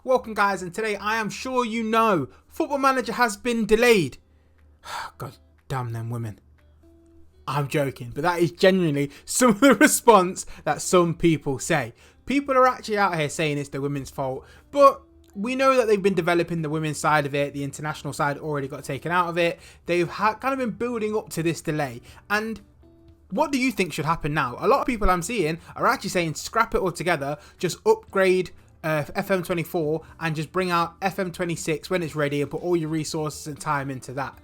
Welcome guys, and today I am sure you know Football Manager has been delayed. God damn them women. I'm joking, but that is genuinely some of the response that some people say. People are actually out here saying it's the women's fault, but we know that they've been developing the women's side of it. The international side already got taken out of it. They've kind of been building up to this delay. And what do you think should happen now? A lot of people I'm seeing are actually saying scrap it altogether, just upgrade FM24 and just bring out FM26 when it's ready and put all your resources and time into that.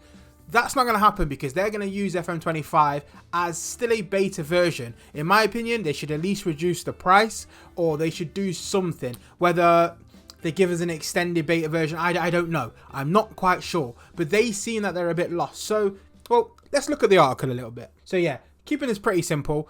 That's not going to happen because they're going to use FM25 as still a beta version. In my opinion, they should at least reduce the price, or they should do something. Whether they give us an extended beta version, I don't know. I'm not quite sure. But they seem that they're a bit lost. So, well, let's look at the article a little bit. So yeah, keeping this pretty simple.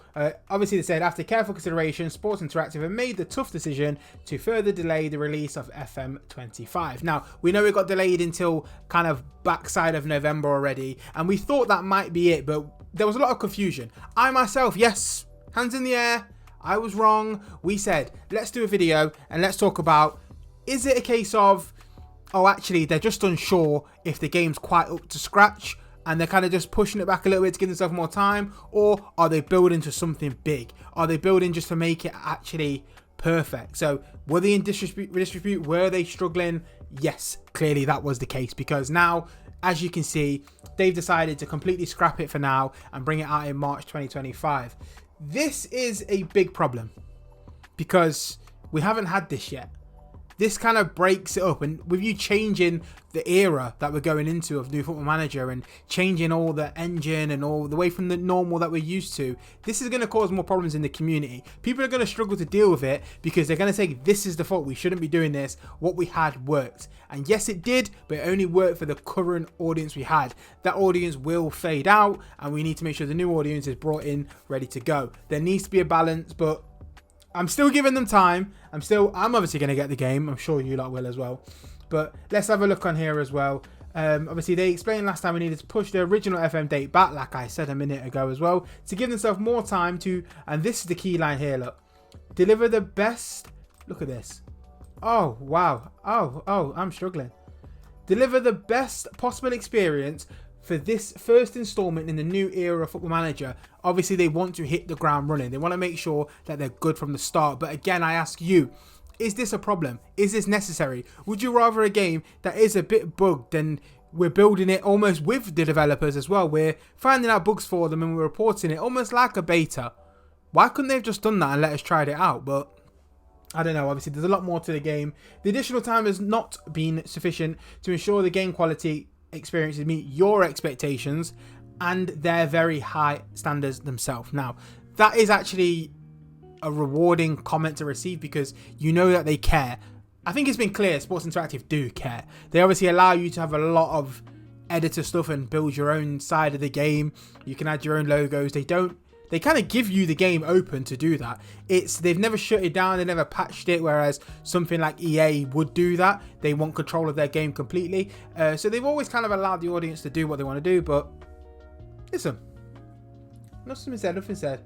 Obviously they said, after careful consideration, Sports Interactive have made the tough decision to further delay the release of FM25. Now, we know it got delayed until kind of backside of November already, and we thought that might be it, but there was a lot of confusion. I myself, yes, hands in the air, I was wrong. We said, let's do a video and let's talk about, is it a case of, oh, actually, they're just unsure if the game's quite up to scratch, and they're kind of just pushing it back a little bit to give themselves more time? Or are they building to something big? Are they building just to make it actually perfect? So were they in disrepute? Were they struggling? Yes, clearly that was the case, because now, as you can see, they've decided to completely scrap it for now and bring it out in March 2025. This is a big problem because we haven't had this yet. This kind of breaks it up, and with you changing the era that we're going into of new Football Manager and changing all the engine and all the way from the normal that we're used to, this is going to cause more problems in the community. People are going to struggle to deal with it because they're going to say, this is the fault, we shouldn't be doing this, what we had worked. And yes, it did, but it only worked for the current audience we had. That audience will fade out, and we need to make sure the new audience is brought in ready to go. There needs to be a balance, but I'm still giving them time. I'm obviously going to get the game. I'm sure you lot will as well. But let's have a look on here as well. Obviously, they explained last time we needed to push the original FM date back, like I said a minute ago as well, to give themselves more time to, and this is the key line here, look, deliver the best, look at this. Oh, wow. Oh, I'm struggling. Deliver the best possible experience for this first installment in the new era of Football Manager. Obviously, they want to hit the ground running. They want to make sure that they're good from the start. But again, I ask you, is this a problem? Is this necessary? Would you rather a game that is a bit bugged and we're building it almost with the developers as well? We're finding out bugs for them and we're reporting it almost like a beta. Why couldn't they have just done that and let us try it out? But I don't know. Obviously, there's a lot more to the game. The additional time has not been sufficient to ensure the game quality experiences meet your expectations and their very high standards themselves. Now, that is actually a rewarding comment to receive because you know that they care. I think it's been clear Sports Interactive do care. They obviously allow you to have a lot of editor stuff and build your own side of the game. You can add your own logos. They kind of give you the game open to do that. They've never shut it down, they never patched it, whereas something like EA would do that. They want control of their game completely. So they've always kind of allowed the audience to do what they want to do, but listen, nothing said.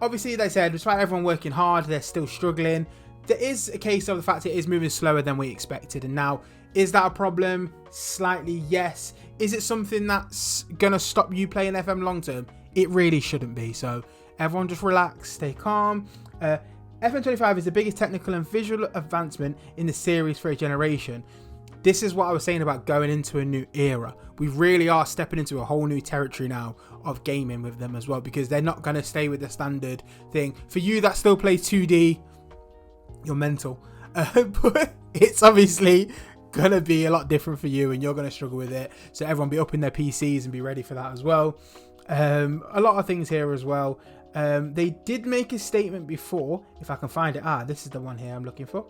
Obviously, they said, despite everyone working hard, they're still struggling. There is a case of the fact it is moving slower than we expected, and now, is that a problem? Slightly, yes. Is it something that's going to stop you playing FM long term? It really shouldn't be. So everyone just relax, stay calm. FM25 is the biggest technical and visual advancement in the series for a generation. This is what I was saying about going into a new era. We really are stepping into a whole new territory now of gaming with them as well, because they're not going to stay with the standard thing. For you that still play 2D, you're mental. But it's obviously going to be a lot different for you and you're going to struggle with it. So everyone be up in their PCs and be ready for that as well. A lot of things here as well. They did make a statement before, if I can find it. This is the one here I'm looking for.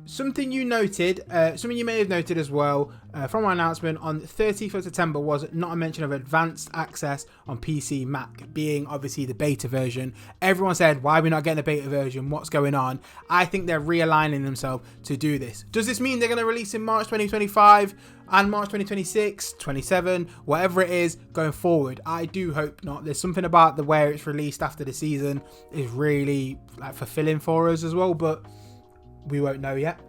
Something you may have noted as well from our announcement on 30th of September was not a mention of advanced access on PC Mac, being obviously the beta version. Everyone said, why are we not getting the beta version? What's going on? I think they're realigning themselves to do this. Does this mean they're going to release in March 2025 and March 2026, 27, whatever it is going forward? I do hope not. There's something about the way it's released after the season is really fulfilling for us as well, but we won't know yet.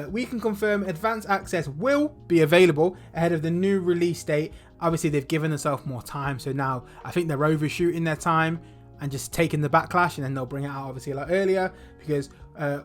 We can confirm advanced access will be available ahead of the new release date. Obviously, they've given themselves more time, so now I think they're overshooting their time and just taking the backlash, and then they'll bring it out obviously a lot earlier, because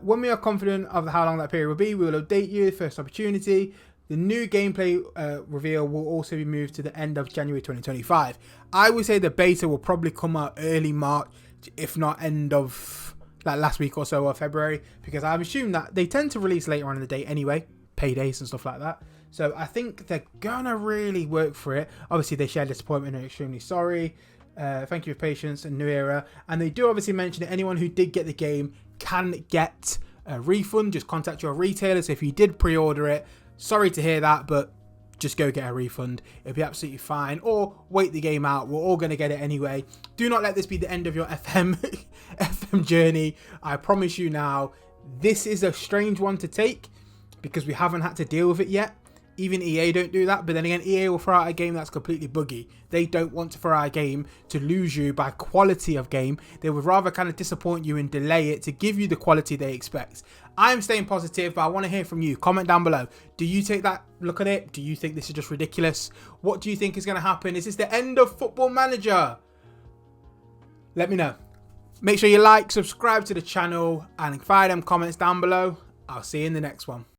when we are confident of how long that period will be, we will update you first opportunity. The new gameplay reveal will also be moved to the end of January 2025. I would say the beta will probably come out early March, if not end of like last week or so of February, because I've assumed that they tend to release later on in the day anyway, paydays and stuff like that. So I think they're gonna really work for it. Obviously, they share disappointment and are extremely sorry. Thank you for patience and new era. And they do obviously mention that anyone who did get the game can get a refund. Just contact your retailer. So if you did pre-order it, sorry to hear that, but just go get a refund. It'll be absolutely fine. Or wait the game out. We're all going to get it anyway. Do not let this be the end of your FM journey. I promise you now, this is a strange one to take because we haven't had to deal with it yet. Even EA don't do that, but then again, EA will throw out a game that's completely buggy. They don't want to throw out a game to lose you by quality of game. They would rather kind of disappoint you and delay it to give you the quality they expect. I'm staying positive, but I want to hear from you. Comment down below. Do you take that look at it? Do you think this is just ridiculous? What do you think is going to happen? Is this the end of Football Manager? Let me know. Make sure you like, subscribe to the channel, and fire them comments down below. I'll see you in the next one.